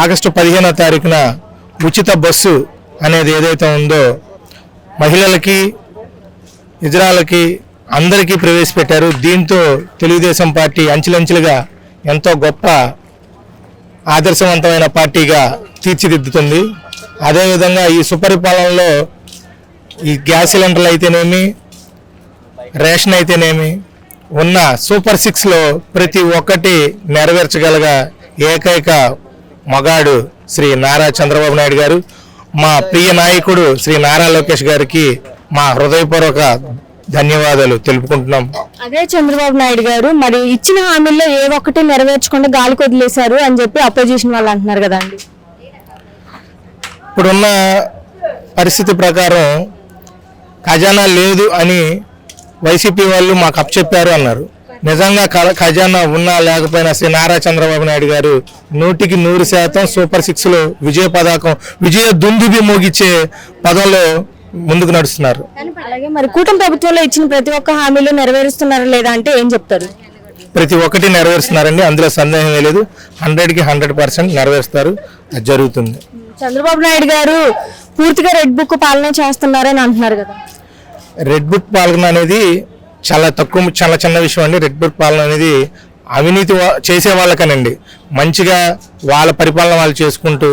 August 15వ తారీఖున ఉచిత బస్సు అనేది ఏదైతే ఉందో మహిళలకి ఇజ్రాయల్కి అందరికీ ప్రవేశపెట్టారు. దీంతో తెలుగుదేశం పార్టీ అంచెలంచెలుగా ఎంతో గొప్ప ఆదర్శవంతమైన పార్టీగా తీర్చిదిద్దుతుంది. అదేవిధంగా ఈ సుపరిపాలనలో ఈ గ్యాస్ సిలిండర్లు అయితేనేమి, రేషన్ అయితేనేమి, ఉన్న సూపర్ 6లో ప్రతి ఒక్కటి నెరవేర్చగలగా ఏకైక మగాడు శ్రీ నారా చంద్రబాబు నాయుడు గారు. మా ప్రియ నాయకుడు శ్రీ నారా లోకేష్ గారికి మా హృదయపూర్వక ధన్యవాదాలు తెలుపుకుంటున్నాం. అదే చంద్రబాబు నాయుడు గారు మరి ఇచ్చిన హామీల్లో ఏ ఒక్కటి నెరవేర్చకుండా గాలికి వదిలేశారు అని చెప్పి అపోజిషన్ వాళ్ళు అంటున్నారు కదండి. ఇప్పుడున్న పరిస్థితి ప్రకారం ఖజానా లేదు అని వైసీపీ వాళ్ళు మాకు అప్పచెప్పారు అన్నారు. నిజంగా ఖజానా ఉన్నా లేకపోయినా శ్రీ నారా చంద్రబాబు నాయుడు గారు 100% సూపర్ 6లో విజయ దుందుబి మోగిచ్చే పదంలో ముందుకు నడుస్తున్నారు. అలాగే మరి కూటమి ప్రభుత్వంలో ఇచ్చిన ప్రతి ఒక్క హామీలు నెరవేరుస్తున్నారా లేదా అంటే ఏం చెప్తారు? ప్రతి ఒక్కటి నెరవేరుస్తున్నారండి, అందులో సందేహం లేదు. 100కి 100% నెరవేరుస్తారు, అది జరుగుతుంది. చంద్రబాబు నాయుడు గారు పూర్తిగా రెడ్ బుక్ పాలన చేస్తున్నారని అంటున్నారు కదా. రెడ్ బుక్ పాలన అనేది చాలా చిన్న విషయం అండి. రెడ్ బుక్ పాలన అనేది అవినీతి చేసే వాళ్ళకనండి. మంచిగా వాళ్ళ పరిపాలన వాళ్ళు చేసుకుంటూ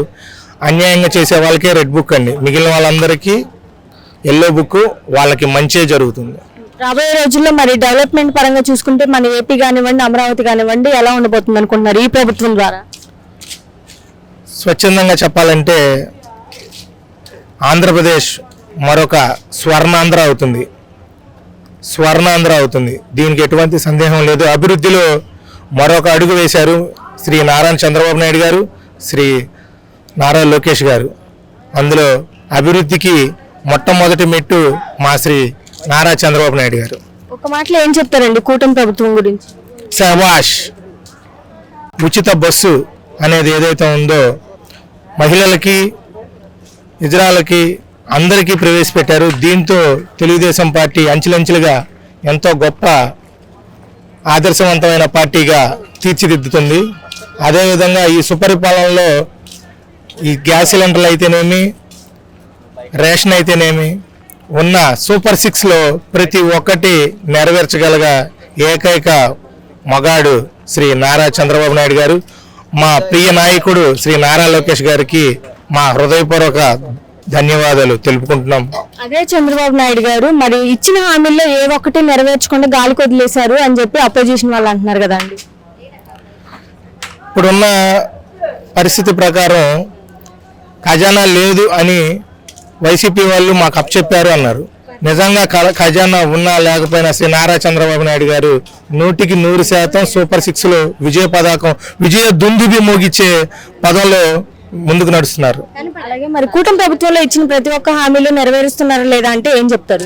అన్యాయంగా చేసే వాళ్ళకే రెడ్ బుక్ అండి. మిగిలిన వాళ్ళందరికీ ఎల్లో బుక్, వాళ్ళకి మంచే జరుగుతుంది. రాబోయే రోజుల్లో మరి డెవలప్మెంట్ పరంగా చూసుకుంటే మన ఏపీ కానివ్వండి, అమరావతి కానివ్వండి ఎలా ఉండబోతుంది అనుకుంటున్నారు ఈ ప్రభుత్వం ద్వారా? స్వచ్ఛందంగా చెప్పాలంటే ఆంధ్రప్రదేశ్ మరొక స్వర్ణాంధ్ర అవుతుంది. దీనికి ఎటువంటి సందేహం లేదు. అభివృద్ధిలో మరొక అడుగు వేశారు శ్రీ నారా చంద్రబాబు నాయుడు గారు, శ్రీ నారా లోకేష్ గారు. అందులో అభివృద్ధికి మొట్టమొదటి మెట్టు మా శ్రీ నారా చంద్రబాబు నాయుడు గారు. ఒక మాటలో ఏం చెప్తారండి కూటమి ప్రభుత్వం గురించి? శభాష్. ఉచిత బస్సు అనేది ఏదైతే ఉందో మహిళలకి ఇజ్రాయల్కి అందరికీ ప్రవేశపెట్టారు. దీంతో తెలుగుదేశం పార్టీ అంచెలంచెలుగా ఎంతో గొప్ప ఆదర్శవంతమైన పార్టీగా తీర్చిదిద్దుతుంది. అదేవిధంగా ఈ సుపరిపాలనలో ఈ గ్యాస్ సిలిండర్లు అయితేనేమి, రేషన్ అయితేనేమి, ఉన్న సూపర్ 6లో ప్రతి ఒక్కటి నెరవేర్చగలగా ఏకైక మగాడు శ్రీ నారా చంద్రబాబు నాయుడు గారు. మా ప్రియ నాయకుడు శ్రీ నారా లోకేష్ గారికి మా హృదయపూర్వక ధన్యవాదాలు తెలుపుకుంటున్నాం. అదే చంద్రబాబు నాయుడు గారు మరి ఇచ్చిన హామీల్లో ఏ ఒక్కటి నెరవేర్చకుండా గాలికి వదిలేశారు అని చెప్పి అపోజిషన్ వాళ్ళు అంటున్నారు కదండి. ఇప్పుడున్న పరిస్థితి ప్రకారం ఖజానా లేదు అని వైసీపీ వాళ్ళు మాకు అప్పచెప్పారు అన్నారు. నిజంగా ఖజానా ఉన్నా లేకపోయినా శ్రీ నారా చంద్రబాబు నాయుడు గారు 100% సూపర్ 6లో విజయ దుందుబి మోగిచ్చే పదంలో ముందుకు నడుస్తున్నారు. అలాగే మరి కూటమి ప్రభుత్వంలో ఇచ్చిన ప్రతి ఒక్క హామీలు నెరవేరుస్తున్నారా లేదా అంటే ఏం చెప్తారు?